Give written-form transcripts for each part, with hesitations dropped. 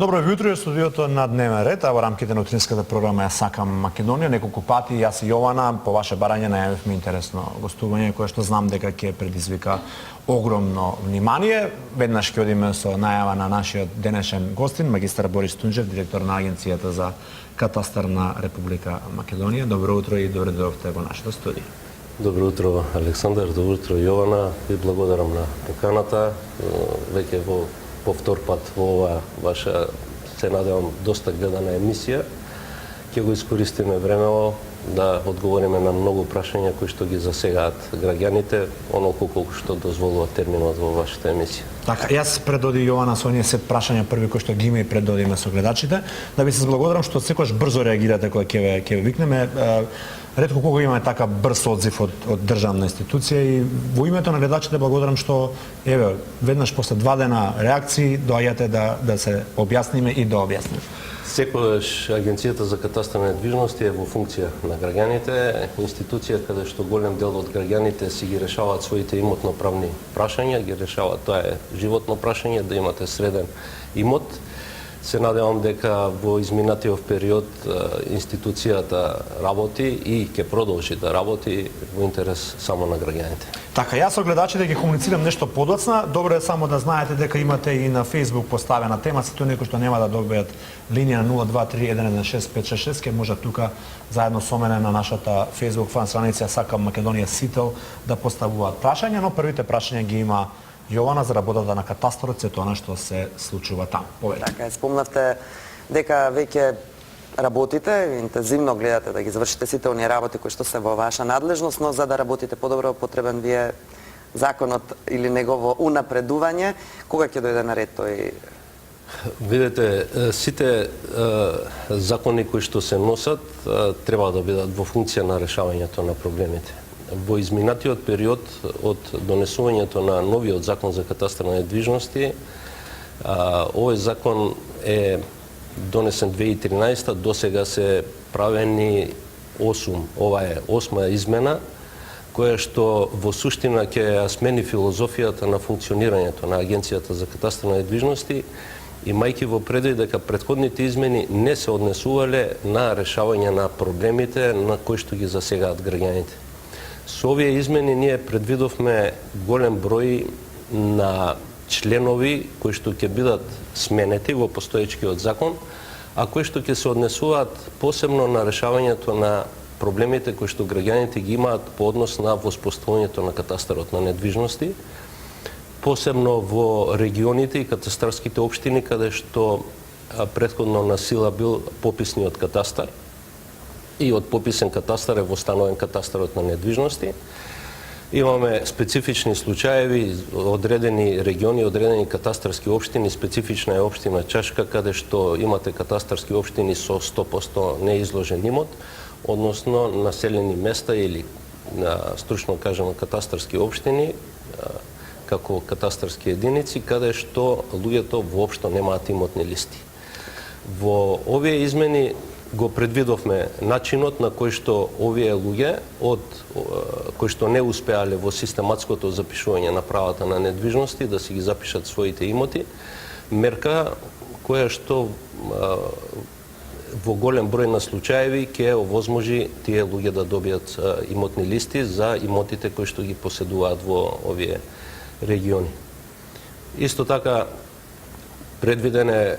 Добро jutro во студиото на Дневен ред, а во рамките на утринската програма Ја сакам Македонија. Неколку пати јас и Јована по ваше барање најавивме интересно гостување кое што знам дека ќе предизвика огромно внимание. Веднаш ќе одиме со најава на нашиот денешен гостин, магистар Борис Тунџев, директор на Агенцијата за катастар на Република Македонија. Добро утро и добре дојдовте во нашата студија. Добро утро, Александар, добро утро, Јована. Ви благодарам на поканата. Веќе во повтор пат во ова ваша, се надевам, доста гледана емисија. Ќе го искористиме времево да одговориме на многу прашања кои што ги засегаат граѓаните, онолку колку што дозволува терминот во вашата емисија. Така, јас предоди Јована со оние сет прашања први кои што ги има и предодиме со гледачите, да ви се благодарам што секогаш брзо реагирате кога ќе ве викнеме. Ретко кога имаме така брз одзив од државна институција и во името на гледачите благодарам што еве веднаш после 2 дена реакции доаѓате да се објасниме и да објасниме. Секогаш Агенцијата за катастар на недвижности е во функција на граѓаните, институција каде што голем дел од граѓаните си ги решаваат своите имотно-правни прашања, ги решаваат, тоа е животно прашање, да имате среден имот. Се надевам дека во изминатиот период институцијата работи и ќе продолжи да работи во интерес само на граѓаните. Така, јас со гледачите ќе комуницирам нешто подоцна. Добро е само да знаете дека имате и на Facebook поставена тема, сето некои што нема да добијат линија на 023116566, ќе можат тука заедно со мене на нашата Facebook фан страница Сакам Македонија Сител да поставуваат прашања, но првите прашања ги има Јована за работата на катастарот, се тоа што се случува таму. Повеќе. Така, спомнавте дека веќе работите, интензивно гледате да ги завршите сите оние работи кои што се во ваша надлежност, но за да работите подобро потребен ви е законот или негово унапредување. Кога ќе дојде на ред тој? Видете, сите закони кои што се носат треба да бидат во функција на решавањето на проблемите. Во изминатиот период од донесувањето на новиот закон за катастар на недвижности, овој закон е донесен 2013, до сега се правени 8, ова е 8 измена, која што во суштина ќе смени филозофијата на функционирањето на Агенцијата за катастар на недвижности, имајќи во предвид дека претходните измени не се однесувале на решавање на проблемите на кои што ги засегаат граѓаните. Со овие измени ние предвидовме голем број на членови кои што ќе бидат сменети во постоечкиот закон, а кои што ќе се однесуваат посебно на решавањето на проблемите кои што граѓаните ги имаат по однос на воспоставувањето на катастарот на недвижности, посебно во регионите и катастарските општини каде што претходно на сила бил пописниот катастар и од пописен катастар е востановен катастарот на недвижности. Имаме специфични случаеви, одредени региони, одредени катастарски општини, специфична е општина Чашка, каде што имате катастарски општини со 100% неизложен имот, односно населени места или, стручно кажано, катастарски општини, како катастарски единици, каде што луѓето воопшто немаат имотни листи. Во овие измени го предвидовме начинот на кој што овие луѓе кои што не успеале во систематското запишување на правата на недвижности да си ги запишат своите имоти, мерка која што во голем број на случаеви ќе овозможи тие луѓе да добијат имотни листи за имотите кои што ги поседуваат во овие региони. Исто така предвиден е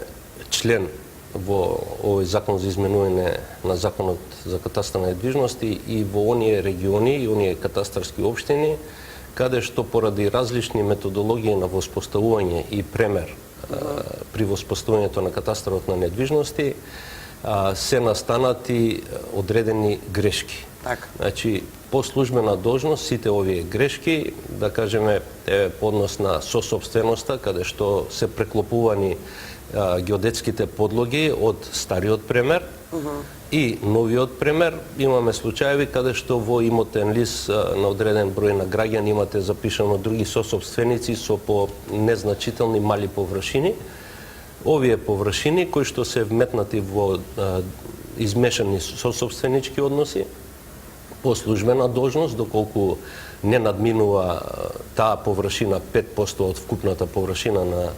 член во овој закон за изменување на законот за катастар на недвижности и во оние региони и оние катастарски општини каде што поради различни методологии на воспоставување и премер при воспоставувањето на катастарот на недвижности се настанати одредени грешки. Так. Значи, по службена должност сите овие грешки, да кажеме, по однос на сосопственоста, каде што се преклопувани геодетските подлоги од стариот премер и новиот премер. Имаме случаеви каде што во имотен лист на одреден број на граѓани имате запишано други сосопственици со по незначителни мали површини. Овие површини кои што се вметнати во измешани сосопственички односи по службена должност, доколку не надминува таа површина 5% од вкупната површина на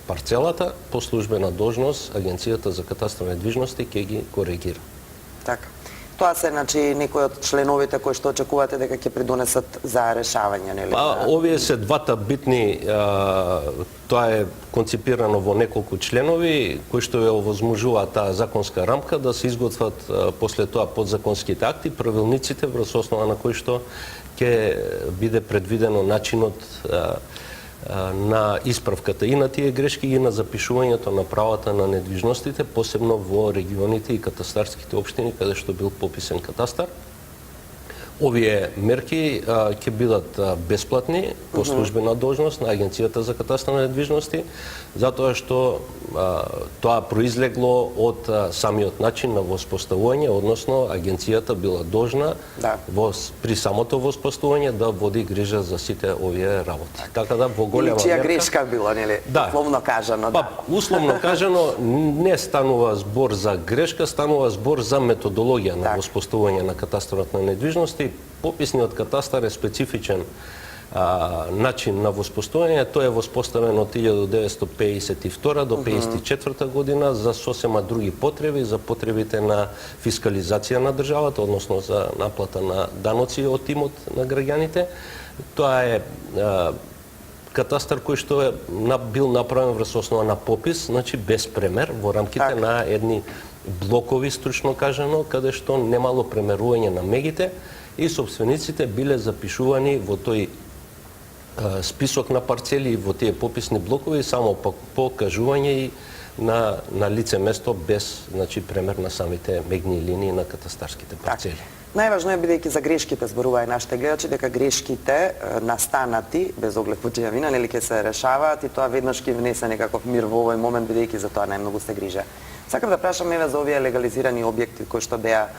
парцелата, по службена должност Агенцијата за катастар недвижности ќе ги коригира. Така. Тоа се, значи, некои од членовите кои што очекувате дека ќе придонесат за решавање, нели? Па, овие се двата битни, тоа е конципирано во неколку членови, кои што ја овозможува таа законска рамка да се изготват после тоа подзаконските акти, правилниците врз основа на кои што ќе биде предвидено начинот на исправката и на тие грешки и на запишувањето на правата на недвижностите, посебно во регионите и катастарските општини каде што бил пописен катастар. Овие мерки ќе бидат бесплатни по службена должност на Агенцијата за катастар на недвижности, затоа што тоа произлегло од самиот начин на воспоставување, односно Агенцијата била должна при самото воспоставување да води грижа за сите овие работи. Така да во голема чија мерка грешка било, нели? Условно кажано, Па, условно кажано, не станува збор за грешка, станува збор за методологија на воспоставување на катастарот на недвижности. Пописниот катастар е специфичен начин на воспоставување. Тој е воспоставен од 1952 до 1954 година за сосема други потреби, за потребите на фискализација на државата, односно за наплата на даноци од имот на граѓаните. Тоа е катастар кој што е бил направен врз основа на попис, значи без премер, во рамките на едни блокови, стручно кажано, каде што немало премерување на мегите и собствениците биле запишувани во тој список на парцели во тие пописни блокови само по кажување и на лице место без, значи, премер на самите мегни линии на катастарските парцели. Најважно е, бидејќи за грешките зборува и нашите гледачи, дека грешките настанати без оглед по чија вина, нели, ќе се решаваат и тоа веднаш ќе внесе некаков мир во овој момент, бидејќи за тоа најмногу се грижа. Сакам да прашам еве за овие легализирани објекти кои што беа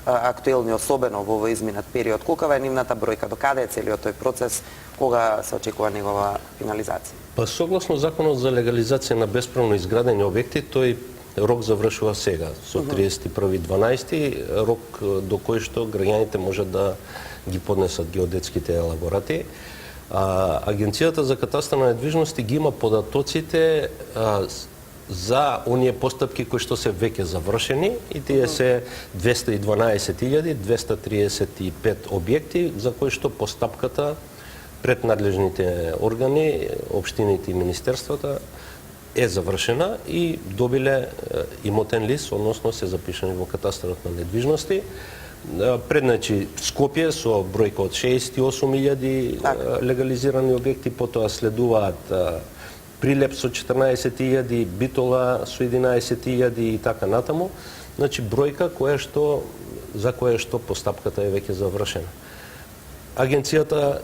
актуелни, особено во овој изминат период. Колкава е нивната бројка, до каде е целиот тој процес, кога се очекува негова финализација? Па согласно законот за легализација на бесправно изградени објекти, тој рок завршува сега, со 31.12, рок до кој што граѓаните можат да ги поднесат геодетските елаборати. Агенцијата за катастар на недвижности ги има податоците за оние постапки кои што се веќе завршени и тие се 212.235 објекти за кои што постапката пред надлежните органи, општините и министерствата е завршена и добиле имотен лист, односно се запишани во катастарот на недвижности. Предначи Скопје со бројка од 68.000 легализирани објекти, потоа следуваат Прилеп со 14.000, Битола со 11.000 и така натаму. Значи бројка за која што постапката е веќе завршена. Агенцијата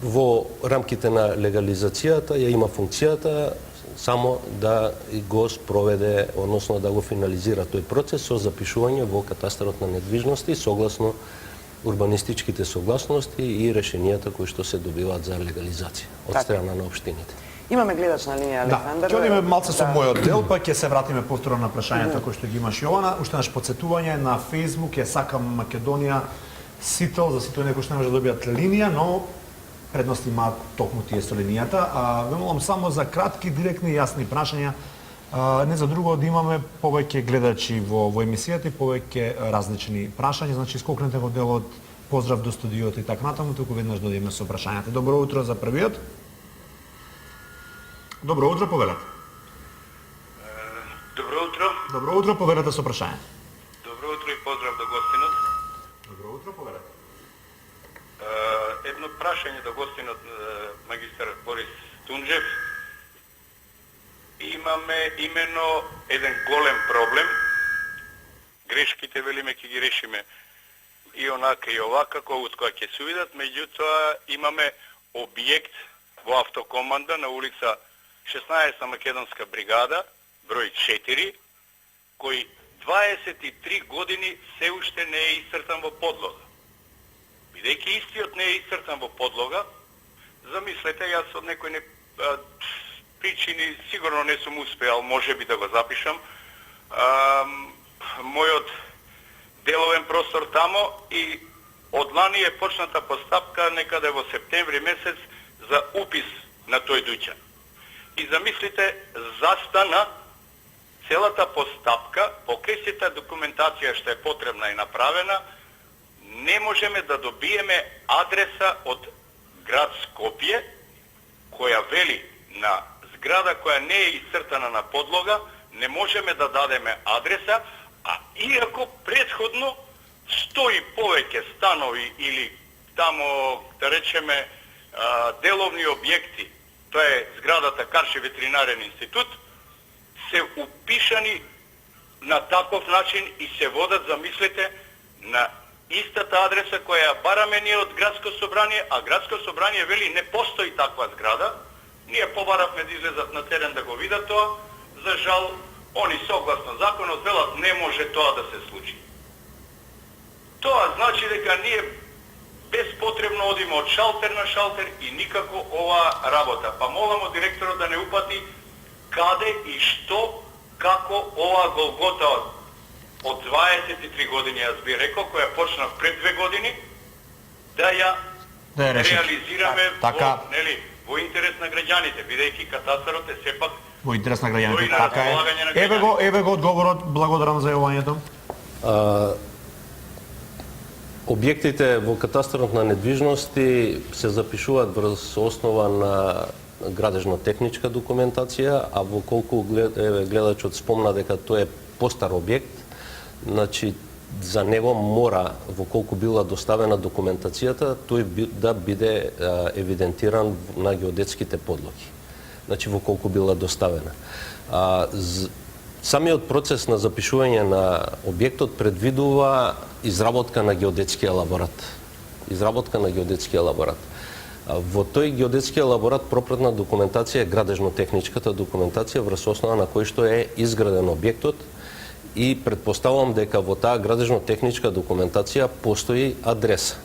во рамките на легализацијата ја има функцијата само да го спроведе, односно да го финализира тој процес со запишување во катастарот на недвижности согласно урбанистичките согласности и решенијата кои што се добиваат за легализација од страна на општините. Имаме гледач на линија, Александар. Ќе одиме малце со мојот дел, па ќе се вратиме повторно на прашањата кои што ги имаш, Јована. Уште наш подсетување на Facebook е Сакам Македонија Сител, за сите некои што не може да добијат линија, но предност има токму тие со линијата. Ве молам само за кратки, директни и јасни прашања. Не за друго да имаме повеќе гледачи во емисијата и повеќе различни прашања. Значи, скокнете во делот, поздрав до студиото и така натаму, туку веднаш додиме со прашањата. Добро утро за првиот. Добро утро, повелете. Добро утро. Добро утро, повелете со прашање. Добро утро и поздрав до гостинот. Добро утро, повелете. Едно прашање до гостинот магистар Борис Тунџев. Имаме имено еден голем проблем. Грешките велиме ќе ги решиме и онака и овака, колку ќе се видат, меѓутоа имаме објект во автокоманда на улица 16 Македонска бригада, број 4, кој 23 години се уште не е исцртан во подлога. Бидејќи истиот не е исцртан во подлога, замислете, јас од некои причини сигурно не сум успеал, можеби да го запишам, мојот деловен простор тамо и од лани е почната постапка некаде во септември месец за упис на тој дуќан. и замислите застана целата постапка, покрај сета документација што е потребна и направена, не можеме да добиеме адреса од град Скопје, која вели на зграда која не е исцртана на подлога, не можеме да дадеме адреса, а иако претходно 100 и повеќе станови или тамо, да речеме, деловни објекти, тоа е зградата Карши ветеринарен институт, се упишани на таков начин и се водат, замислете, на истата адреса која бараме ние од Градско собрание, а Градско собрание вели не постои таква зграда. Ние побаравме да излезат на терен да го видат тоа. За жал, они согласно законот велат не може тоа да се случи. Тоа значи дека ние безпотребно одиме од шалтер на шалтер и никако оваа работа. Па моламо директорот да не упати каде и што, како оваа голгота од 23 години, јас би рекол, која почна пред 2 години, да ја реализираме во интерес на граѓаните, бидејќи катастарот е сепак во интерес на граѓаните. на Така располагање на е. Еве го одговорот, благодарам за јавувањето. Објектите во катастарот на недвижности се запишуваат врз основа на градежно-техничка документација, а во колку гледачот спомна дека тој е постар објект, значи за него мора, во колку била доставена документацијата, тој да биде евидентиран на геодетските подлоги. Значи во колку била доставена. Самиот процес на запишување на објектот предвидува изработка на геодетски елаборат. Изработка на геодетски елаборат. Во тој геодетски елаборат пропратна документација е градежно-техничката документација врз основа на кој што е изграден објектот и предпоставувам дека во таа градежно-техничка документација постои адреса.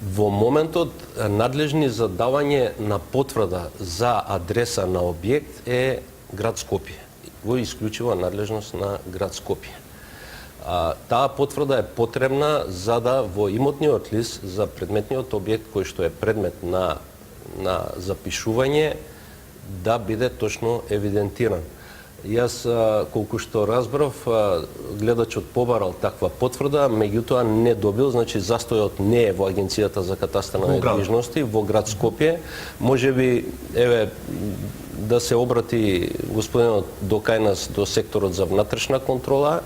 Во моментот надлежни за давање на потврда за адреса на објект е град Скопје, во исклучива надлежност на град Скопје. Таа потврда е потребна за да во имотниот лист за предметниот објект кој што е предмет на запишување да биде точно евидентиран. Јас, колку што разбрав, гледачот побарал таква потврда, меѓутоа не добил, значи застојот не е во Агенцијата за катастар на недвижности, во град Скопје. Можеби, еве, да се обрати господинот до кај нас, до секторот за внатрешна контрола,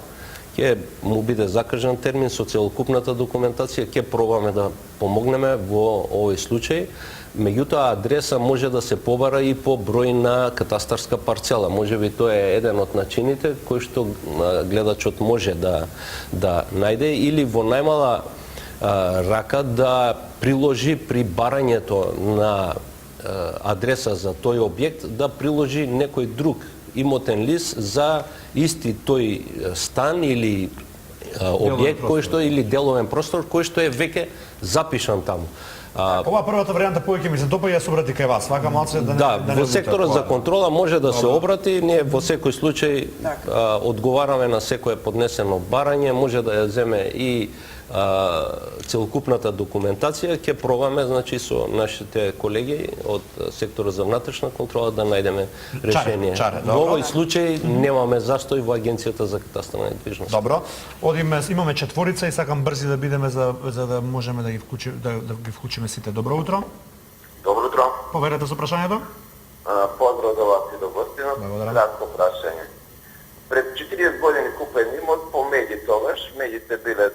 ќе му биде закажан термин со целокупната документација, ќе пробаме да помогнеме во овој случај. Меѓутоа, адреса може да се побара и по број на катастарска парцела. Можеби тоа е еден од начините кој што гледачот може да најде или во најмала рака да приложи при барањето на адреса за тој објект, да приложи некој друг имотен лист за исти тој стан или објект кој што или деловен простор кој што е веќе запишан таму. Ова првата варијанта повеќе ми се допаѓа, ја се обрати кај вас. Вака малце да не Да, во секторот за контрола може да се обрати, ние во секој случај одговараме на секое поднесено барање, може да ја земе и целокупната документација, ќе пробаме, значи, со нашите колеги од секторот за внатрешна контрола да најдеме решение. Во овој случај немаме застој во Агенцијата за катастар на недвижност. Добро. Имаме четворица и сакам брзи да бидеме за да можеме да ги вклучиме сите. Добро утро. Добро утро. Поверете со прашањето. Поздрав за вас и до гостина. Кратко прашање. Пред 40 години купен имот по меди тогаш, медите биле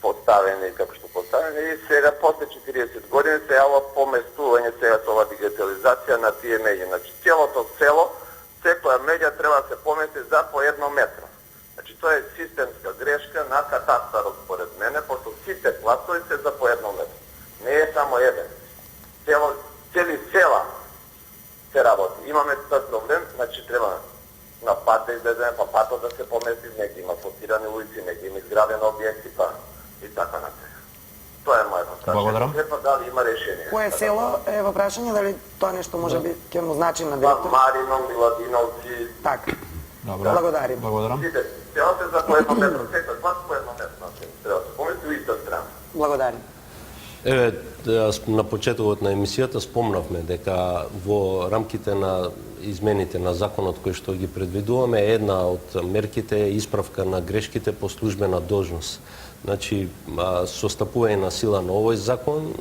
поставени како што поставени и сега после 40 години се јава поместување сега со ова дигитализација на тие меди. Значи целото село, секоја медја треба да се помести за по 1 метро. Значи тоа е системска грешка на катастарот според мене, пошто сите пласови се за по 1 метро. Не е само еден. Цели села се работи. Имаме тој проблем, значи треба на пат да излеземе, па патот да се помести, негде има асфалтирани улици, негде има изградени објекти, па и така натаму. Тоа е моето прашање. Благодарам. Дали има решение? Кое село е во прашање, дали тоа нешто може би ќе му значи на директор? Марино, Миладиновци. Така. Добро. Благодарим. Благодарам. Сите, селото за по 1 метро, секој клас по 1 метро, треба да се помести у иста страна. Благодарим. Еве, на почетокот на емисијата спомнавме дека во рамките на измените на законот кои што ги предвидуваме, една од мерките е исправка на грешките по службена должност. Значи, со стапување на сила на овој закон,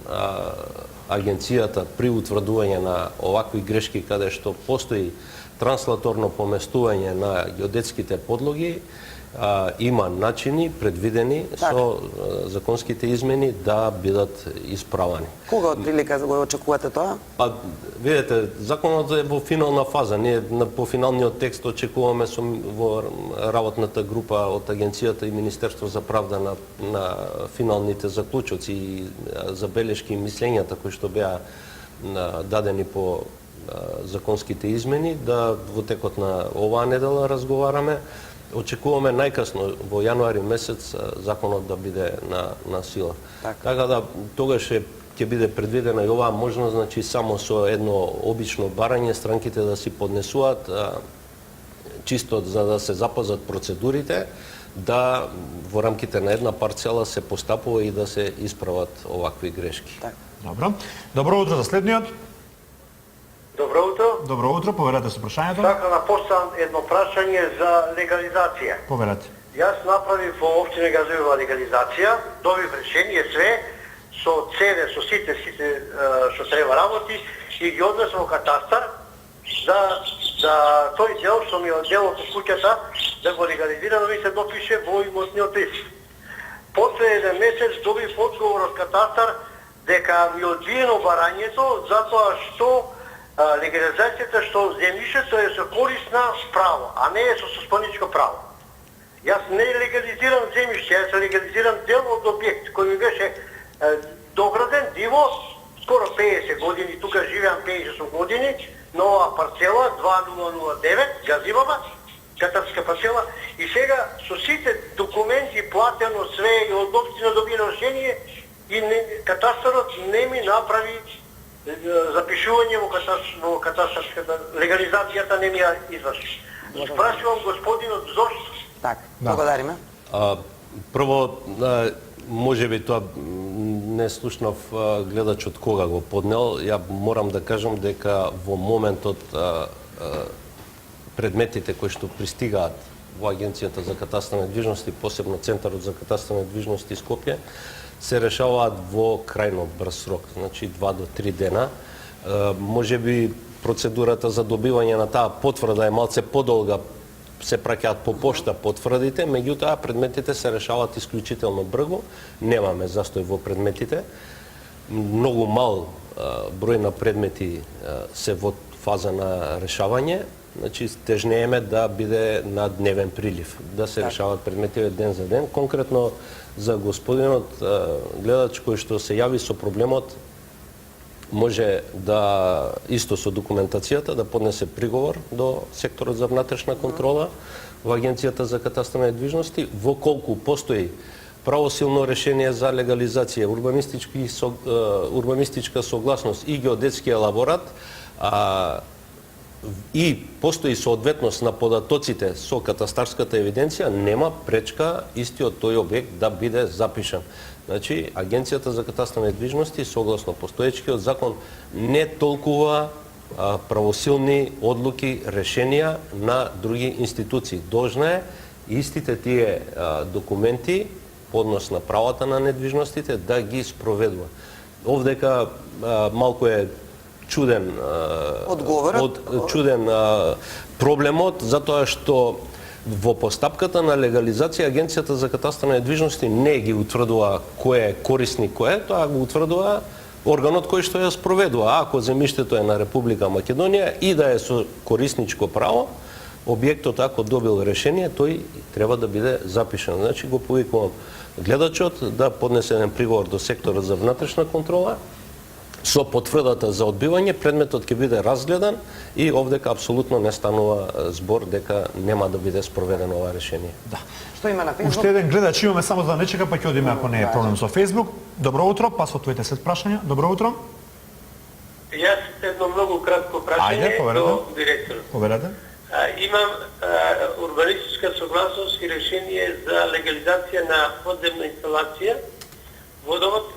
агенцијата при утврдување на овакви грешки каде што постои транслаторно поместување на геодетските подлоги, има начини предвидени со законските измени да бидат исправани. Кога отприлика го очекувате тоа? Па, видете, законот е во финална фаза. Ние по финалниот текст очекуваме во работната група од Агенцијата и Министерство за правда на финалните заклучоци и забелешки и мислењата кои што беа дадени по законските измени, да во текот на оваа недела разговараме. Очекуваме најкасно во јануари месец законот да биде на сила. Така да тогаш ќе биде предвидена и оваа можност, значи само со едно обично барање странките да си поднесуваат чисто за да се запазат процедурите, да во рамките на една парцела се постапува и да се исправат овакви грешки. Добро. Добро утро за следниот. Добро утро. Добро утро, поверете со прашањето. Сакам да поставам едно прашање за легализација. Поверете. Јас направив во општина Газоева легализација, добив решение све со ЦВ, со сите што треба работи и ги однесов во катастар за тој дел што ми е делот од куќата да го легализира, да ми се допише во имотниот лист. После еден месец добив одговор од катастар дека ми одбиено барањето затоа што легализацијата што земјишето е со корисна право, а не е со собственичко право. Јас не легализирам земјиште, јас легализирам дел од објект кој ми беше дограден диво скоро 50 години, тука живеам 50 години, на оваа парцела 2009, Газибаба, катарска парцела, и сега со сите документи платено све и од општина добиено решение и катастарот не ми направи запишување во катастарската легализацијата не ми ја изврши. Спрашувам господинот зошто? Така, благодариме. Прво, можеби тоа не слушнав гледачот кога го поднел. Ја морам да кажам дека во моментот предметите кои што пристигаат во Агенцијата за катастар недвижности, посебно Центарот за катастар недвижности Скопје, се решаваат во крајно брз срок, значи 2 до 3 дена. Можеби процедурата за добивање на таа потврда е малце подолга, се праќаат по пошта потврдите, меѓутоа предметите се решаваат исклучително брзо, немаме застој во предметите. Многу мал број на предмети се во фаза на решавање, значи тежнееме да биде на дневен прилив, да се решаваат предмети ден за ден. Конкретно за господинот гледач кој што се јави со проблемот, може да исто со документацијата да поднесе приговор до секторот за внатрешна контрола во Агенцијата за катастар недвижности, во колку постои правосилно решение за легализација, урбанистичка согласност и геодетски елаборат, и постои соодветност на податоците со катастарската евиденција, нема пречка истиот тој објект да биде запишан. Значи, Агенцијата за катастар недвижности, согласно постоечкиот закон, не толкува правосилни одлуки, решенија на други институции. Должна е истите тие документи, поднос на правата на недвижностите, да ги спроведува. Овдека малку е чуден проблемот, затоа што во постапката на легализација Агенцијата за катастар недвижности не ги утврдува кој е корисник, кој е, тоа го утврдува органот кој што ја спроведува. Ако земјиштето е на Република Македонија и да е со корисничко право, објектот ако добил решение, тој треба да биде запишан. Значи го повикувам гледачот да поднесе еден приговор до секторот за внатрешна контрола со потврдата за одбивање, предметот ќе биде разгледан и овдека апсолутно не станува збор дека нема да биде спроведено ова решение. Да. Што има на Facebook? Уште еден гледач имаме, само да не чека, па ќе одиме ако не е проблем со Facebook. Добро утро, па со твоите след прашања. Добро утро. Јас едно многу кратко прашање до директорот. Поверете. Имам урбанистичка согласност и решение за легализација на подземна инсталација, водовод,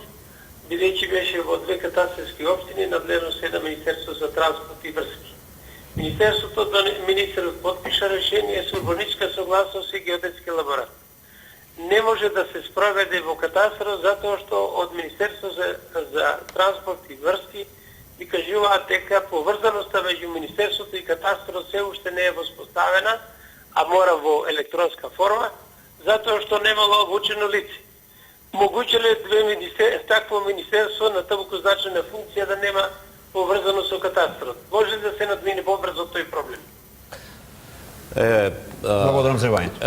бидејќи беше во две катастарски општини надлежност е на Министерството за транспорт и врски. Министерот подпиша решение со урбаничка согласност и геодетски елаборат. Не може да се спроведе во катастарот затоа што од Министерството за транспорт и врски и кажуваат дека поврзаноста меѓу Министерството и катастарот се уште не е воспоставена, а мора во електронска форма, затоа што немало обучено лице. Могуќе ли такво министерство на толку значена функција да нема поврзано со катастарот? Може ли да се надмине побрзо тој проблем? Благодарам за јавањето.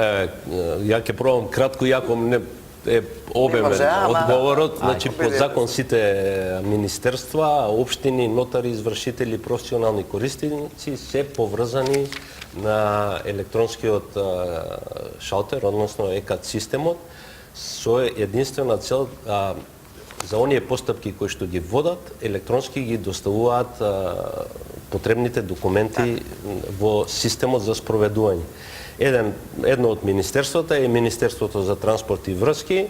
Ја ќе пробам кратко, иако не е обемен одговорот. Значи, по закон сите министерства, општини, нотари, извршители, професионални корисници се поврзани на електронскиот шалтер, односно ЕКАТ системот, со единствена цел за оние постапки кои што ги водат, електронски ги доставуваат потребните документи во системот за спроведување. Едно од министерствата е Министерството за транспорт и врски.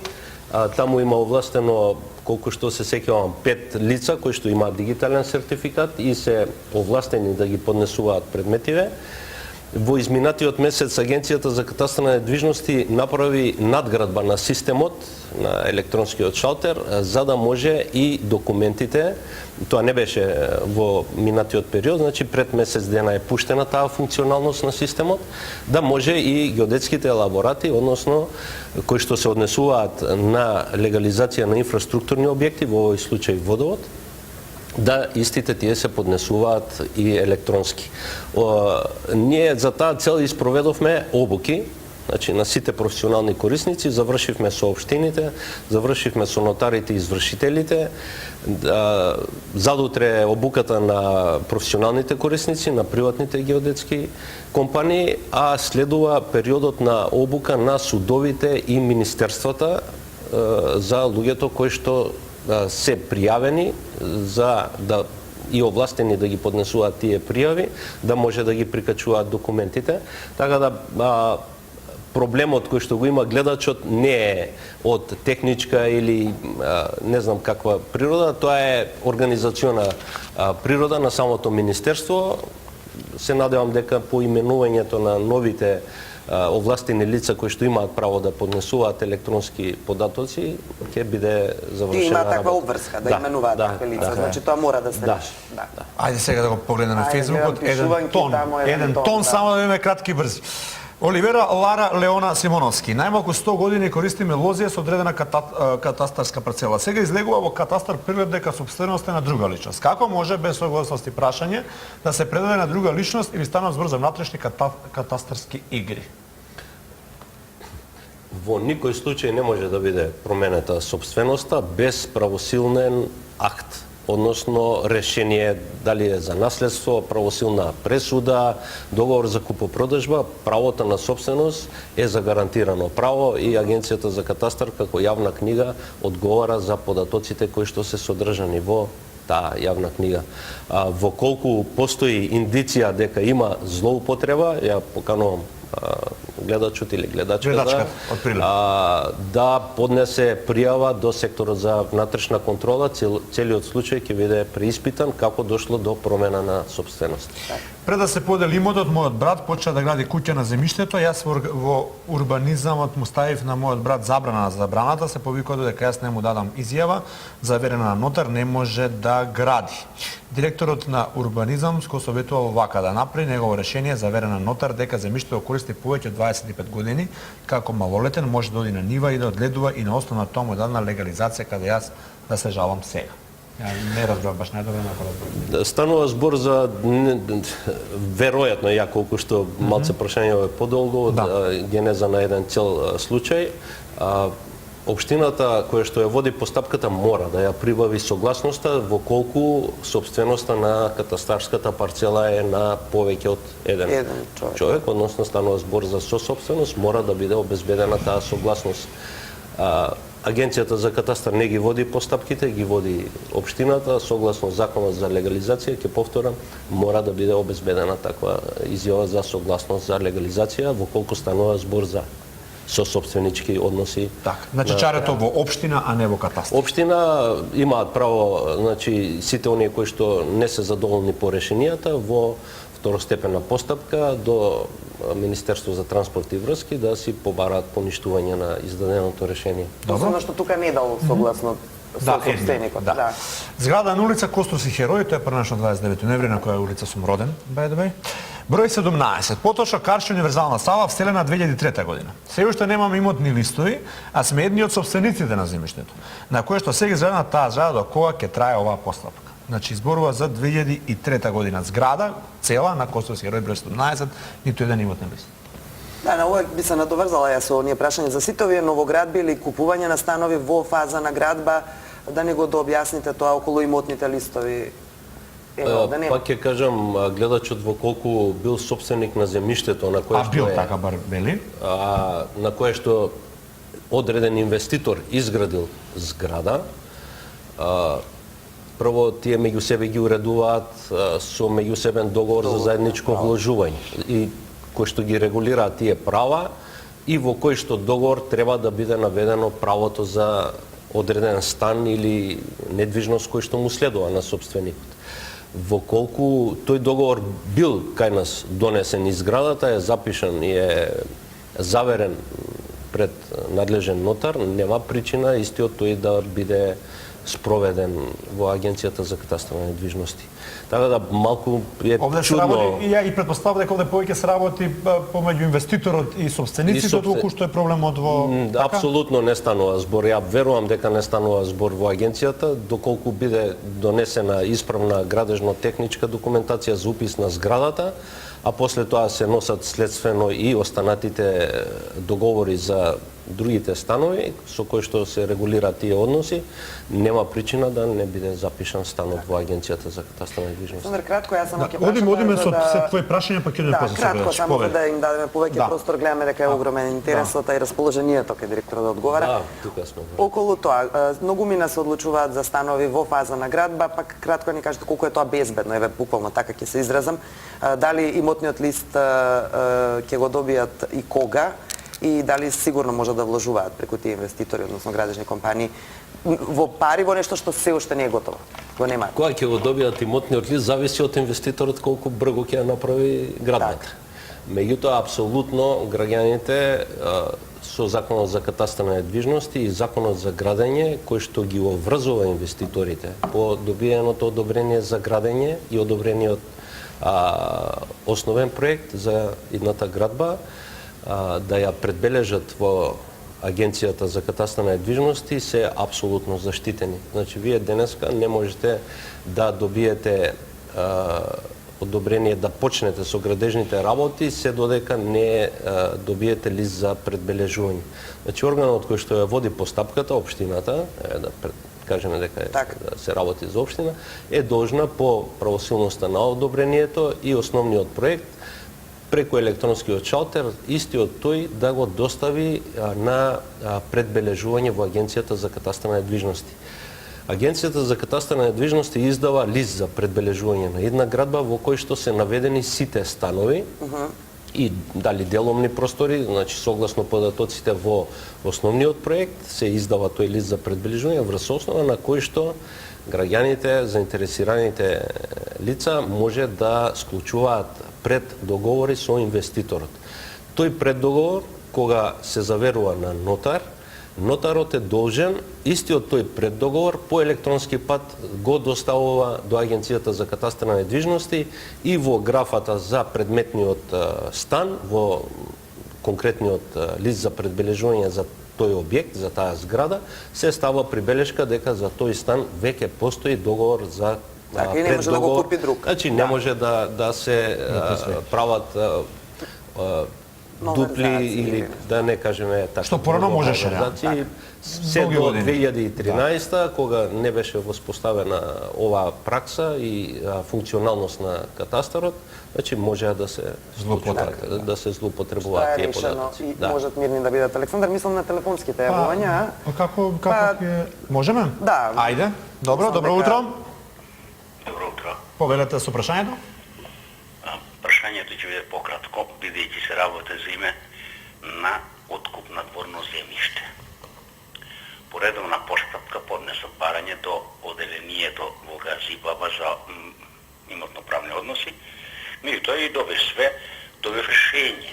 Таму има овластено, колку што се сеќавам, 5 лица кои што имаат дигитален сертификат и се овластени да ги поднесуваат предметиве. Во изминатиот месец Агенцијата за катастар на недвижности направи надградба на системот на електронскиот шалтер за да може и документите, тоа не беше во минатиот период, значи пред месец дена е пуштена таа функционалност на системот, да може и геодетските елаборати, односно кои што се однесуваат на легализација на инфраструктурни објекти, во овој случај водовод, да истите тие се поднесуваат и електронски. Ние за таа цел испроведовме обуки, значи на сите професионални корисници, завршивме со општините, завршивме со нотарите и извршителите, задутре обуката на професионалните корисници, на приватните геодетски компании, а следува периодот на обука на судовите и министерствата за луѓето кои што се пријавени за да и овластени да ги поднесуваат тие пријави, да може да ги прикачуваат документите. Така да проблемот кој што го има гледачот не е од техничка или не знам каква природа, тоа е организациона природа на самото министерство. Се надевам дека по именувањето на новите овластени лица кои што имаат право да поднесуваат електронски податоци, ќе биде завршена работа. Има таква обврска да именуваат такви лица, значи тоа мора да се реши. Ајде сега да го погледнеме Фејсбукот, еден тон само да имаме кратки и брзи. Оливера Лара Леона Симоновски. Најмалку 100 години користиме лозија со одредена катастарска парцела. Сега излегува во катастар прилеп дека собственоста е на друга личност. Како може без согласност и прашање да се предаде на друга личност или станува збор за внатрешни катастарски игри? Во никој случај не може да биде променета собственоста без правосилен акт, односно решение, дали е за наследство, правосилна пресуда, договор за купопродажба, правото на собственост е загарантирано право и Агенцијата за катастар како јавна книга одговара за податоците кои што се содржани во таа јавна книга. Во колку постои индиција дека има злоупотреба, ја поканувам гледачот или гледачката да поднесе пријава до секторот за внатрешна контрола. Целиот случај ќе биде преиспитан како дошло до промена на собственост. Пред да се подели имотот, мојот брат почна да гради куќа на земјиштето. Јас во урбанизамот му ставив на мојот брат забрана на забраната, се повикува дека јас не му дадам изјава, заверена на нотар, не може да гради. Директорот на урбанизам го советувал вака да направи негово решение заверено на нотар дека земјиштето користи повеќе од 25 години, како малолетен може да оди на нива и да одледува и на основа на тоа му е дадена легализација каде јас да се жалам сега. Ја не разбрав баш најдобро на разбрав. Станува збор за веројатно ја колку што малце прашање е подолго од генеза на еден цел случај. Општината која што ја води постапката мора да ја прибави согласноста во колку собственоста на катастарската парцела е на повеќе од еден човек, односно станува збор за сособственост, мора да биде обезбедена таа согласност. Агенцијата за катастар не ги води постапките, ги води општината, согласно законот за легализација, ќе повторам, мора да биде обезбедена таква изјава за согласност за легализација, во колку станува збор за. со собственички односи. Така, значи чарето во општина, а не во катастар. Општина имаат право, значи сите оние кои што не се задоволни по решенијата во второстепена постапка до Министерство за транспорт и врски да си побараат поништување на издаденото решение. Особено што тука не дал согласно со собственикот. Да. Зграда на улица Костовски херои, тоа е пренашно 29 ноември, на која улица сум роден, by the way. Број 17. Поточно Карши универзална сала, вселена 2003 година. Се уште немаме имотни листови, а сме едни од собствениците на земјиштето, на кое што сега изгледа таа зграда до кога ќе трае оваа постапка. Значи изборува за 2003 година зграда, цела на Костовски херои број 17, ниту еден имотен лист. Да, на ова би се надоврзала ја со оние прашања за сите овие новоградби или купување на станови во фаза на градба, да не го дообјасните тоа околу имотните листови. Да нема. Пак ќе кажам, гледачот во колку бил собственик на земјиштето на кое што бил така бар бели, на кое што одреден инвеститор изградил зграда, прво тие меѓу себе ги уредуваат со меѓусебен договор за заедничко вложување и кој што ги регулираат тие права и во кој што договор треба да биде наведено правото за одреден стан или недвижност кој што му следува на собственикот. Во колку тој договор бил кај нас донесен из зградата, е запишан и е заверен пред надлежен нотар, нема причина истиот тој да биде спроведен во Агенцијата за катастар на недвижности. Така да малку е овде чудно. Работи, ја и претпоставам дека овде повеќе се работи помеѓу инвеститорот и собствениците, отколку што е проблемот во така? Апсолутно не станува збор. Ја верувам дека не станува збор во агенцијата, доколку биде донесена исправна градежно-техничка документација за упис на зградата, а после тоа се носат следствено и останатите договори за другите станови со кои што се регулираат тие односи, нема причина да не биде запишан станот во Агенцијата за катастар на недвижности. Сандер, кратко, јас само ќе прашам. Одиме со се твои прашања, па ќе после. Да, кратко, само за да им дадеме повеќе простор, гледаме дека е огромен интересот и расположението кај директорот да одговара. Да, тука сме. Околу тоа, многумина се одлучуваат за станови во фаза на градба, пак кратко ни кажете колку е тоа безбедно, еве буквално така ќе се изразам. Дали имотниот лист ќе го добијат и кога? И дали сигурно може да вложуваат преку тие инвеститори, односно градежни компании, во пари во нешто што се уште не е готово. Го нема. Кога ќе го добијат имотниот лист зависи од инвеститорот колку брзо ќе направи градбата. Меѓутоа апсолутно граѓаните со Законот за катастар на недвижности и Законот за градење кој што ги обврзува инвеститорите по добиеното одобрение за градење и одобрениот основен проект за едната градба, да ја предбележат во Агенцијата за катастар на недвижности се апсолутно заштитени. Значи, вие денеска не можете да добиете одобрение да почнете со градежните работи се додека не добиете лист за предбележување. Значи, органот кој што ја води постапката, општината, да кажеме дека да се работи за општина, е должна по правосилноста на одобрението и основниот проект преку електронскиот шалтер, истиот тој да го достави на предбележување во Агенцијата за катастар на недвижности. Агенцијата за катастар на недвижности издава лист за предбележување на една градба во кој што се наведени сите станови и дали деломни простори, значи согласно податоците во основниот проект се издава тој лист за предбележување врз основа на кој што граѓаните, заинтересираните лица може да склучуваат преддоговори со инвеститорот. Тој преддоговор, кога се заверува на нотар, нотарот е должен истиот тој преддоговор по електронски пат го доставува до Агенцијата за катастар на недвижности и во графата за предметниот стан, во конкретниот лист за предбележување за тој објект, за таа зграда, се става прибелешка дека за тој стан веќе постои договор за така и не може да го купи друг. Значи не може да се прават дупли или да не кажеме така. Што порано можеше, значи се до 2013 кога не беше воспоставена оваа пракса и функционалност на катастарот, значи може да се злоупотребуваат тие податоци. Можат мирни да бидат. Александар, мислам на телефонските јавувања. Како ќе можеме? Да. Ајде. Добро утро. Добро утро. Повелете со прашањето? Прашањето ќе биде пократко, бидејќи се работи за име на откуп на дворно земјиште. По редовна постапка поднесот барање до оделението во Газибаба за имотно-правни односи, меѓутоа и добив све, добив решење,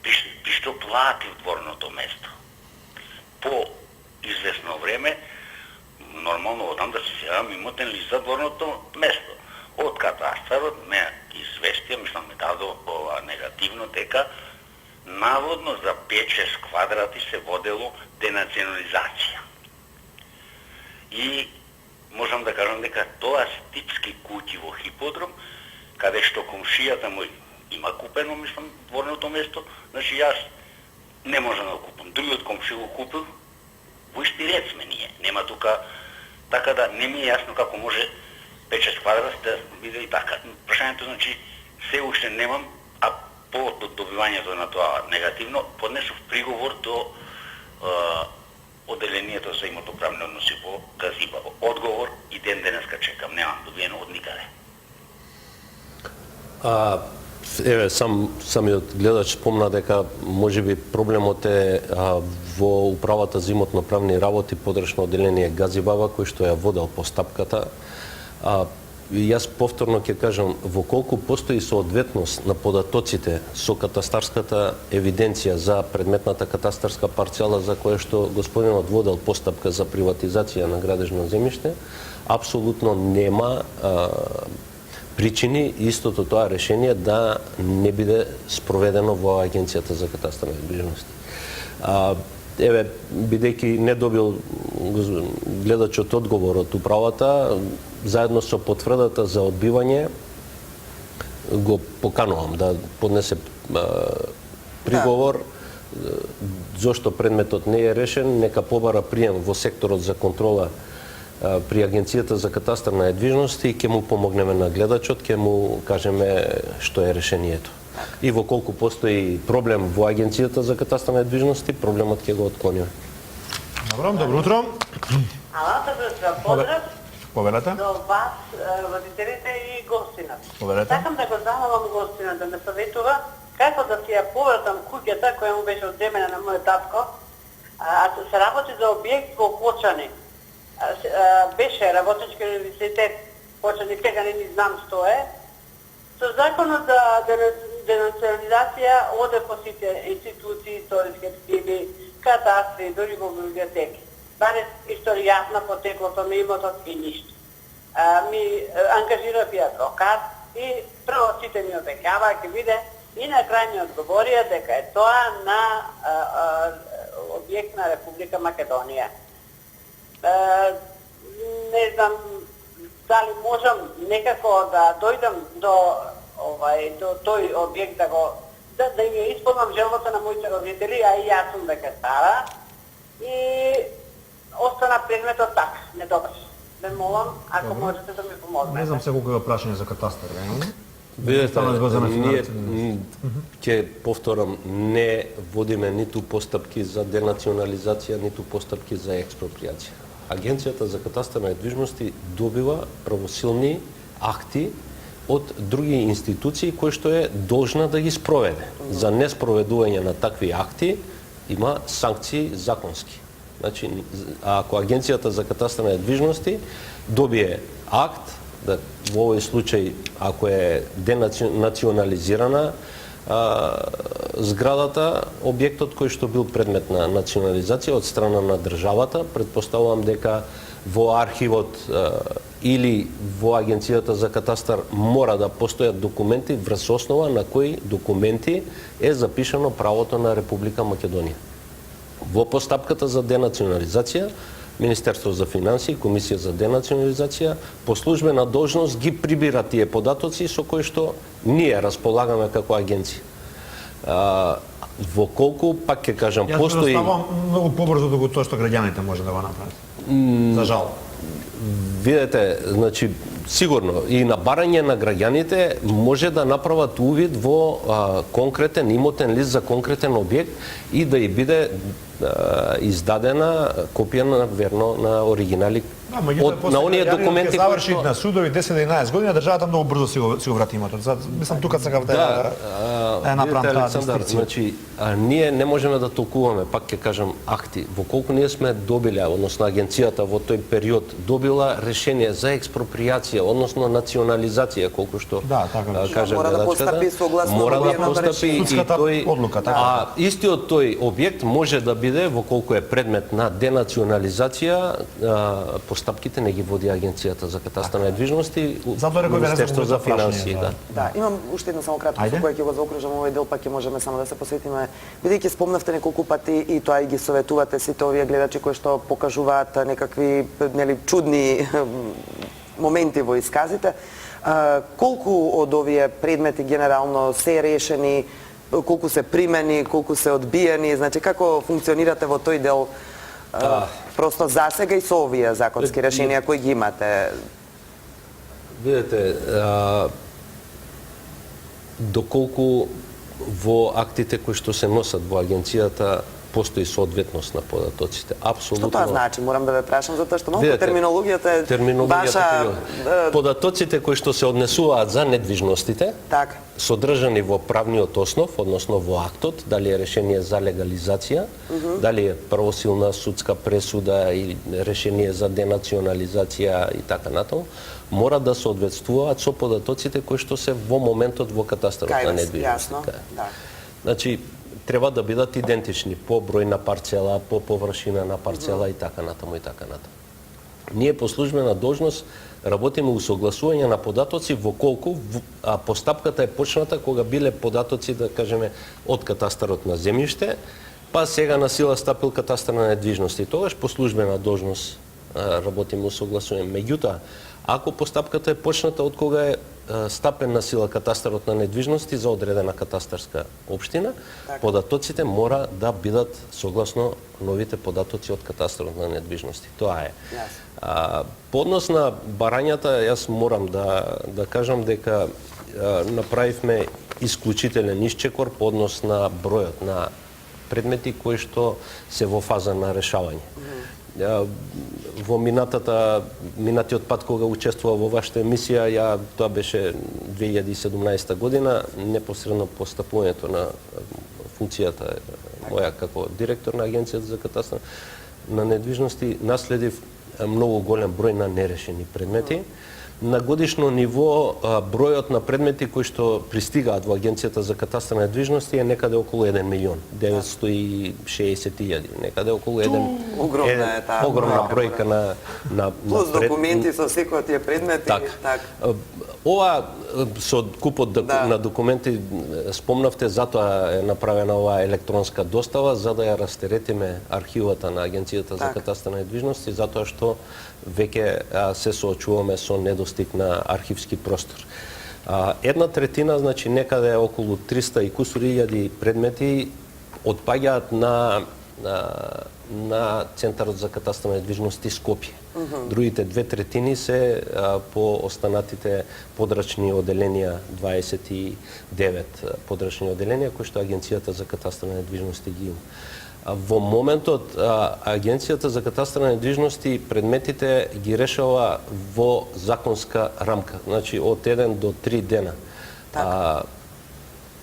при што платив дворното место. По известно време, нормално одам да се сејавам имотен лист за дворното место. Од катастарот ме известија, мислам ме дадо негативно, дека наводно за 5-6 квадрати се водело денационализација. И можам да кажам дека тоа се типски куќи во хиподром, каде што комшијата мој има купено, мислам, дворното место, значи јас не можам да го купам. Другиот комши го купил, во исти ред сме ние. Нема тука, така да не ми е јасно како може 5-6 квадрати да биде и така. Прашањето значи се уште немам, а по добивањето на тоа негативно поднесов приговор до оделението за имотно-правни односи во Газибаба. Одговор и ден денеска чекам, немам добиено од никаде. Еве, самиот гледач спомна дека можеби проблемот е во управата за имотно-правни работи, подршно оделение Газибаба, кој што ја водел постапката. Јас повторно ќе кажам, во колку постои соодветност на податоците со катастарската евиденција за предметната катастарска парцела за која што господинот водел постапка за приватизација на градежно земјиште, апсолутно нема причини истото тоа решение да не биде спроведено во Агенцијата за катастар недвижности. Еве, бидејќи не добил гледачот одговор од управата, заедно со потврдата за одбивање, го поканувам да поднесе приговор, зошто предметот не е решен, нека побара прием во секторот за контрола при Агенцијата за катастар на недвижности и ќе му помогнеме на гледачот, ќе му кажеме што е решението. И во колку постои проблем во Агенцијата за катастар на недвижности, проблемот ќе го отклониме. Добро утро. Ала, добро утро. Поздрав. Повелете. До вас, водителите и гостинат. Повелете. Сакам да го замолам гостинат да ме советува како да си ја повратам куќата која му беше одземена на мојот татко, а се работи за објект во Почани. Беше работнички универзитет Почани, сега не знам што е. Со законот за денационализација оде по сите институции, историски архиви, катастри, дури во библиотеки. Баре историјатна потеклото на имотот и ништо. Ми ангажирав и адвокат и прво сите ми обеќава ќе биде и на крај ми одговорија дека е тоа на објект на Република Македонија. Не знам дали можам некако да дојдам до тој објект да им ја исполнам желбата на моите родители, а и јас сум дека стара. И остана предметот така, недобар. Ве молам, ако можете да ми помогнете. Не знам се колку е прашање за катастар, Видете, ние ќе повторам, не водиме ниту постапки за денационализација, ниту постапки за експроприација. Агенцијата за катастар на недвижности добива правосилни акти од други институции кои што е должна да ги спроведе. За неспроведување на такви акти има санкции законски. Значи, ако Агенцијата за катастар на недвижности добие акт, да во овој случај, ако е денационализирана зградата, објектот кој што бил предмет на национализација од страна на државата, претпоставувам дека во архивот или во Агенцијата за катастар мора да постојат документи врз основа на кои документи е запишано правото на Република Македонија. Во постапката за денационализација, Министерство за финансии, Комисија за денационализација, по службена должност ги прибира тие податоци со кои што ние располагаме како агенција. Во колку, пак ќе кажам, постои... Јас предоставам многу побрзо до тоа што граѓаните може да го направат. За жал. Видете, значи, сигурно, и на барање на граѓаните може да направат увид во конкретен имотен лист за конкретен објект и да и биде издадена копија на верно на оригинали на оние документи кои заврши на судови 10-11 години, државата многу брзо си го врати имотот. Мислам тука сакав да направам таа дискусија. Значи, ние не можеме да толкуваме, пак ќе кажам, акти. Во колку ние сме добиле, односно агенцијата во тој период добила решение за експроприација, односно национализација, колку што каже мора да постапи согласно мора да постапи и тој одлука, така. А истиот тој објект може да биде во колку е предмет на денационализација, постапките не ги води агенцијата за катастар на недвижности, Министерство за финансии, Да, имам уште една само кратко со која ќе го заокружам овој дел, па ќе можеме само да се посветиме. Бидејќи спомнавте неколку пати и тоа и ги советувате сите овие гледачи кои што покажуваат некакви чудни моменти во исказите, колку од овие предмети генерално се решени, колку се примени, колку се одбиени, значи како функционирате во тој дел просто засега и со овие законски решенија кои ги имате? Видете, доколку во актите кои што се носат во агенцијата постои соодветност на податоците. Апсолутно. Што тоа значи? Морам да ве прашам затоа што малку терминологијата е ваша. Податоците кои што се однесуваат за недвижностите, содржани во правниот основ, односно во актот, дали е решение за легализација, дали е првосилна судска пресуда или решение за денационализација и така натаму, мора да соодветствуваат со податоците кои што се во моментот во катастарот на недвижностите. Значи, треба да бидат идентични по број на парцела, по површина на парцела и така натаму и така натаму. Ние по службена должност работиме усогласување на податоци во колку постапката е почната кога биле податоци, да кажеме, од катастарот на земјиште, па сега на сила стапил катастар на недвижности. Тогаш по службена должност работиме усогласување. Меѓутоа, ако постапката е почната од кога е стапен на сила катастарот на недвижности за одредена катастарска општина, податоците мора да бидат согласно новите податоци од катастарот на недвижности. Тоа е. По однос на барањата, јас морам да кажам дека направивме исклучителен исчекор по однос на бројот на предмети кои што се во фаза на решавање. Во минатиот пат кога учествував во вашата емисија, тоа беше 2017 година, непосредно постапувањето на функцијата моја како директор на Агенцијата за катастар на недвижности, наследив многу голем број на нерешени предмети. На годишно ниво бројот на предмети кои што пристигаат во Агенцијата за катастар на недвижности е некаде околу 1 милион, 960.000, некаде околу 1 огромна бројка на плюс документи со секој од тие предмети. Ова со купот на документи спомнавте, затоа е направена оваа електронска достава за да ја растеретиме архивата на Агенцијата за катастар на недвижности, затоа што веќе се соочуваме со недостиг на архивски простор. 1/3, значи некаде околу 300 и кусури илјади предмети отпаѓаат на Центарот за катастар на недвижности Скопје. Другите 2/3 се по останатите подрачни оделенија, 29 подрачни оделенија кои што Агенцијата за катастар на недвижности ги има. Во моментот Агенцијата за катастар на недвижности предметите ги решава во законска рамка, значи од 1 до 3 дена.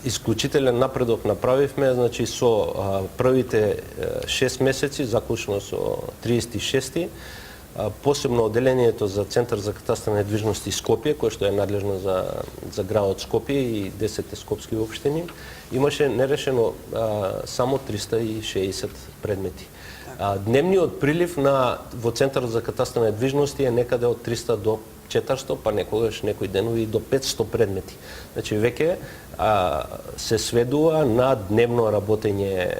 Исклучителен напредок направивме, значи со првите 6 месеци, заклучно со 36-ти, посебно оделението за Центар за катастар на недвижности Скопје, кое што е надлежно за градот Скопје и 10 скопски општини, имаше нерешено само 360 предмети. Дневниот прилив во Центарот за катастар на недвижности е некаде од 300 до 400, па некогаш некои денови до 500 предмети. Значи веќе се сведува на дневно работење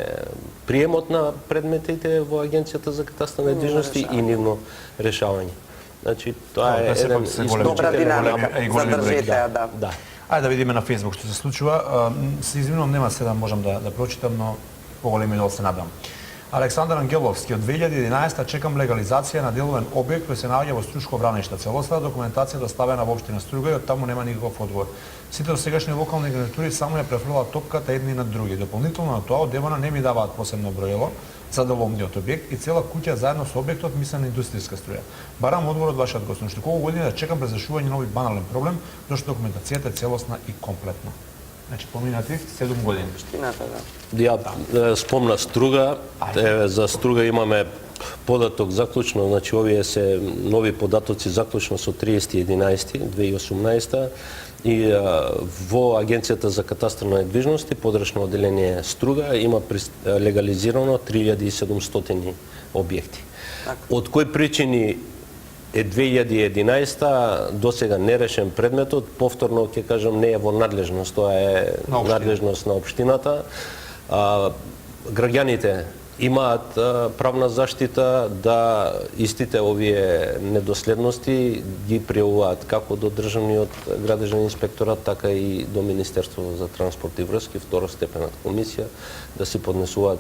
приемот на предметите во Агенцијата за катастар на недвижности и нивно решавање. Значи тоа е еден добра динамика за држите, да. Ајде да видиме на Facebook што се случува. Се извинувам, нема се да можам да прочитам, но поголеми дел се надам. Александар Ангеловски, од 2011 чекам легализација на деловен објект кој се наоѓа во Струшко Враништа. Целоста документација доставена во општина Струга и од таму нема никаков одговор. Сите досегашни локални гарнитури само ја префрлаат топката едни на други. Дополнително на тоа од Девана не ми даваат посебно бројило, за доломниот објект и цела куќа заедно со објектот мислена индустријска струја. Барам одговор од вашиот гост, што колку години да чекам разрешување нови банален проблем, зашто документацијата е целосна и комплетна. Значи поминати 7 години. Штината, да. Ја спомна Струга, за Струга имаме податок заклучно, значи овие се нови податоци заклучно со 30.11.2018 и во Агенцијата за катастар на недвижности, подрачно оделение Струга, има легализирано 3700 објекти. Од кои причини е 2011 до сега нерешен предметот, повторно ќе кажам не е во надлежност, тоа е надлежност на општината. Граѓаните имаат правна заштита да истите овие недоследности ги пријавуваат како до Државниот градежен инспекторат, така и до Министерството за транспорт и врски, второстепената комисија, да си поднесуваат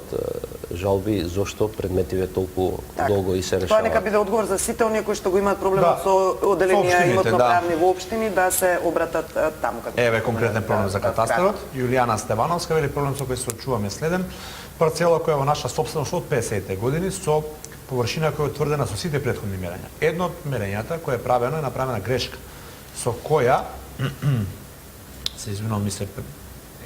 жалби зошто предметиве толку долго и се решаваат. Тоа нека биде одговор за сите оние кои што го имаат проблемот со оделенија имотно-правни во општини да се обратат таму каде. Еве конкретен проблем за катастарот. Јулијана Стевановска вели проблем со кој се очуваме следен. Парцела која е во наша собственост од 50-те години со површина која е утврдена со сите претходни мерења. Едно од мерењата која е правено е направена грешка со која се извинувам, мисле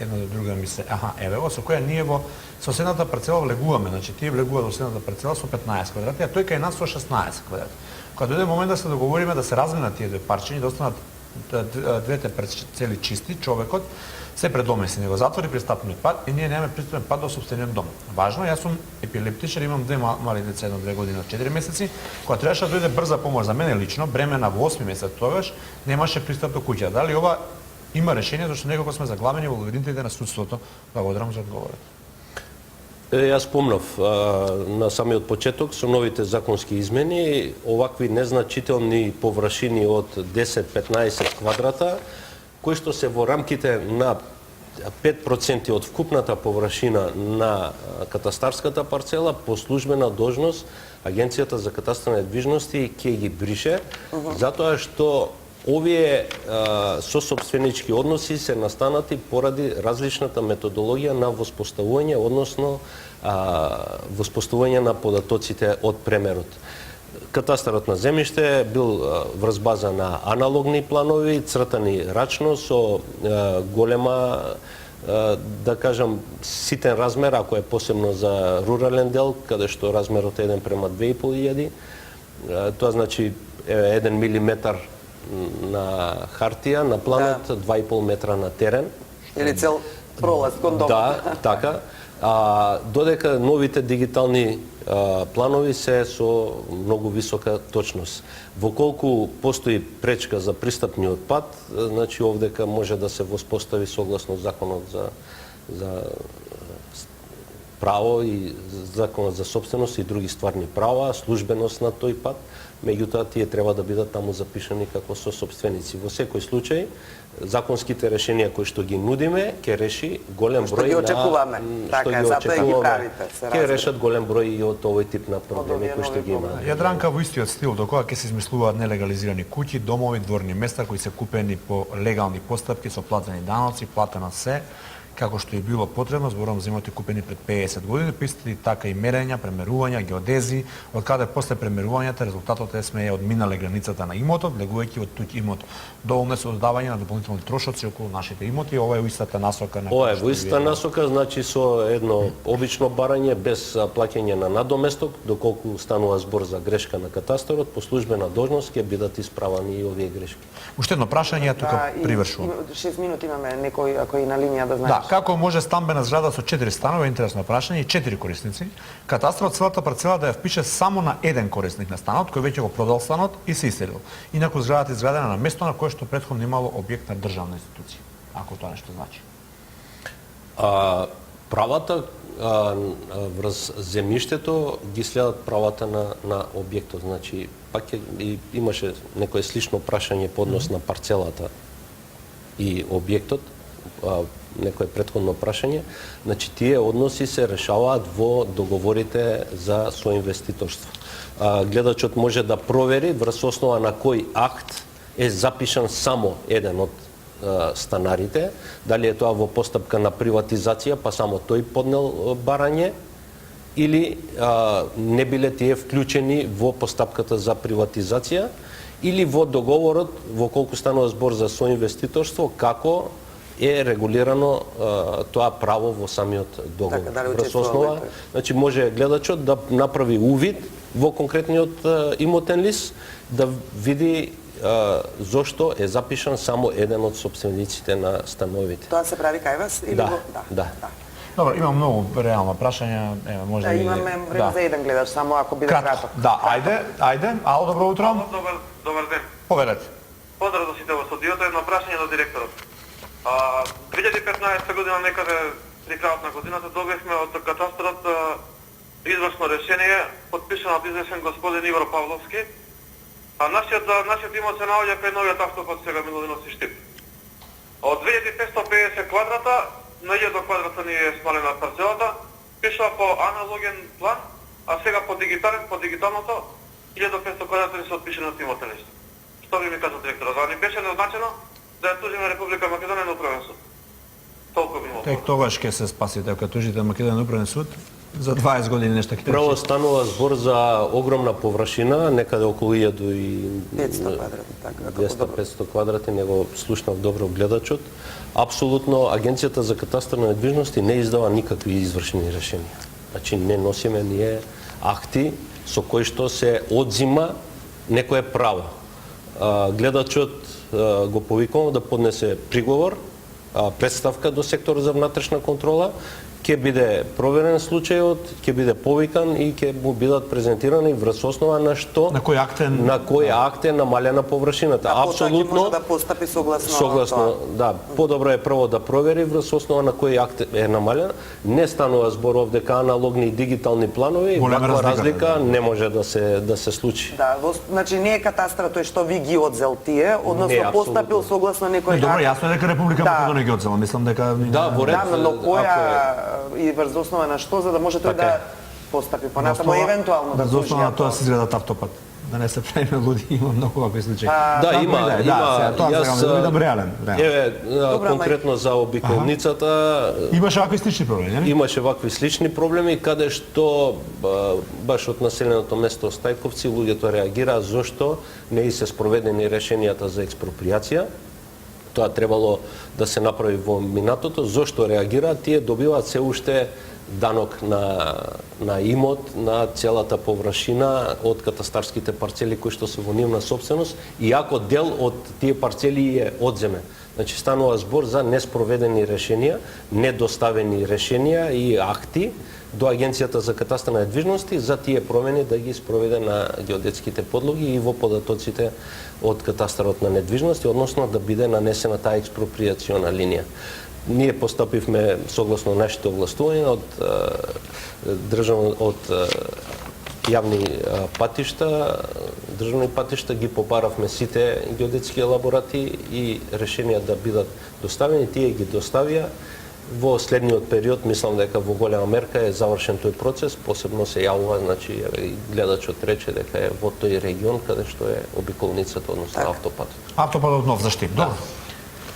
едно до друга мисле, со која ние во соседната парцела влегуваме, значи тие влегуваат во соседната парцела со 15 квадрати, а тој кај нас со 16 квадрати. Кога дојде момент да се договориме да се разменат тие две парчиња, да останат двете парцели чисти, човекот се предомесли, него затвори пристапниот пат и ние немаме пристапен пат до сопствениот дом. Важно, јас сум епилептичар, имам две мали деца, 1-2 години од 4 месеци, кога требаше да дојде брза помош за мене лично, бремена во 8 месец тогаш, немаше пристап до куќа. Дали ова има решение, зашто некако сме заглавени во обвинителите на судството? Благодарам за одговорот. Јас спомнав на самиот почеток со новите законски измени, овакви незначителни површини од 10-15 квадрата, кои што се во рамките на 5% од вкупната површина на катастарската парцела, по службена должност Агенцијата за катастар на недвижности ќе ги брише, затоа што овие сосопственички односи се настанати поради различната методологија на воспоставување, односно воспоставување на податоците од премерот. Катастарот на земјиште бил врз база на аналогни планови, цртани рачно со голема, да кажам, ситен размер, ако е посебно за рурален дел, каде што размерот е 1:2500. Тоа значи 1 милиметар на хартија, на планот 2,5 метра на терен. Или цел пролаз кон домот. Да, така. Додека новите дигитални планови се со многу висока точност. Воколку постои пречка за пристапниот пат, значи овдека може да се воспостави согласно законот за право и законот за собственост и други стварни права, службеност на тој пат, меѓутоа тие треба да бидат таму запишани како сосопственици. Во секој случај, законските решенија кои што ги нудиме ќе реши голем број што ги очекуваме. Така, затоа ги правите. Ќе решат голем број и од овој тип на проблеми кои што ги има. Јадранка во истиот стил, до кога ќе се измислуваат нелегализирани куќи, домови, дворни места кои се купени по легални постапки со платени даноци, платено се, како што е било потребно, зборувам за имоти купени пред 50 години, писати така и мерења, премерувања, геодези, од каде после премерувањата резултатот е сме одминале границата на имотот, влегувајќи од туѓ имот доволно се создавање на дополнителни трошоци околу нашите имоти. Ова е во истата насока на Ова е во истата насока, значи со едно обично барање без плаќање на надоместок, доколку станува збор за грешка на катастарот, по службена должност ќе бидат исправани и овие грешки. Уште едно прашање, тука привршувам. 6 минути имаме некој ако е на линија да знаеш. Како може стамбена зграда со 4 станови, интересно прашање, и 4 корисници, катастарот целата парцела да ја впише само на еден корисник на станот, кој веќе го продал станот и се иселил. Инаку зградата е изградена на место на кое што претходно имало објект на државна институција, ако тоа нешто значи. Правата врз земјиштето ги следат правата на објектот, значи пак имаше некое слично прашање по однос на парцелата и објектот, некое претходно прашање, значи тие односи се решаваат во договорите за соинвеститорство. Гледачот може да провери врз основа на кој акт е запишан само еден од станарите, дали е тоа во постапка на приватизација, па само тој поднел барање, или не биле тие вклучени во постапката за приватизација или во договорот во колку станува збор за соинвеститорство, како е регулирано тоа право во самиот договор. Така, дали Врз основа, значи може гледачот да направи увид во конкретниот имотен лист, да види зошто е запишан само еден од собствениците на становите. Тоа се прави кај вас или Да, да. Добро, има многу реална прашања, може Да, би... имаме време за еден гледач, само ако биде краток. Да, ајде. Ало, добро утро. Добар ден. Повелете. Поздрав до сите во студиото, едно прашање до директорот. 2015 година, некаде при крајот на годината, добивме од катастрот извршно решение, подпишано од известен господин Ивар Павловски. Нашиот имот се наоѓа кај новиот автопат сега Милодинов и Штип. Од 2550 квадрата, на 1000 квадрата ни е смалена парцелата, пишува по аналоген план, а сега по дигиталното, 1500 квадрата ни се отпишени од имотен лист. Што би ми кажал директорот? Да ни беше назначено да ја тужиме Република Македонија на управен суд. Толку би могло. Тек тогаш ќе се спасите, ако тужите Македонија на управен суд, за 20 години нешто ќе Право станува збор за огромна површина, некаде околу 500 квадрати, така. 200-500 квадрати, него слушнав добро гледачот. Апсолутно, Агенцијата за катастар на недвижности не издава никакви извршени решенија. Значи, не носиме ние акти со кои што се одзима некое право. Гледачот го повикувам да поднесе приговор, представка до сектор за внатрешна контрола, ќе биде проверен случајот, ќе биде повикан и ќе му бидат презентирани врз основа на што На кој акт е намалена површината. Апсолутно може да постапи согласно тоа. Да, подобро е прво да провери врз основа на кој акт е намалена. Не станува збор овде дека аналогни и дигитални планови, ваква разлика не може да се случи. Да, значи не е катастра тој што ви ги одзел тие, односно постапил согласно некој акт. Добро, јасно е дека Република Македонија ги одзела, мислам дека... Да, во ред. Да, но која и врз основа на што, за да може тој да постапи понатаму евентуално да врз основа на тоа се изградат автопат. Да не се правиме луди, има многу вакви случаи. Да, има. Еве, конкретно за обиколницата имаше вакви слични проблеми, нели? Имаше вакви слични проблеми каде што баш од населеното место Стајковци луѓето реагираа зошто не се спроведени решенијата за експроприација. Тоа требало да се направи во минатото. Зошто реагираат? Тие добиваат се уште данок на имот, на целата површина од катастарските парцели кои што се во нивна собственост, иако дел од тие парцели е одземен. Значи станува збор за неспроведени решенија, недоставени решенија и акти до Агенцијата за катастар на недвижности за тие промени да ги спроведе на геодетските подлоги и во податоците од катастарот на недвижности, односно да биде нанесена таа експроприациона линија. Ние постапивме согласно нашите овластувања од јавни патишта, државни патишта, ги побаравме сите геодетски елаборати и решенија да бидат доставени, тие ги доставија. Во следниот период, мислам дека во голема мерка е завршен тој процес, посебно се јавува, значи гледачот рече дека е во тој регион каде што е обиколницата, односно автопатот. Автопатот нов заштип. Добро.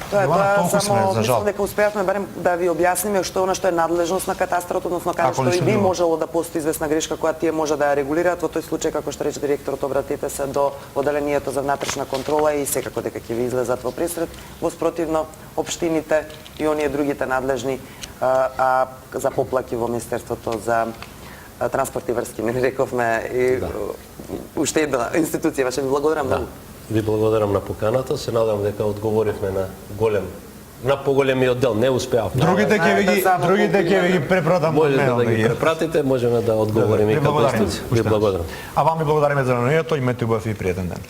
Тоа само мислам дека успеавме барем да ви објасниме што е она што е надлежност на катастрот, односно каде што и би можело да постои известна грешка која тие може да ја регулираат. Во тој случај, како што рече директорот, обратете се до одделението за внатрешна контрола и секако дека ќе ви излезат во пресред. Во спротивно, општините и оние другите надлежни за поплаки во Министерството за транспорт и врски, не рековме и уште една институција. Ваше ви благодарам многу. Ви благодарам на поканата, се надам дека одговоривме на поголемиот дел, не успеавме. Другите ќе ви ги препратам. Можете да ги препратите, можеме да одговориме и како институција. Ви благодарам. А вам ви благодариме за вниманието, имете убав и пријатен ден.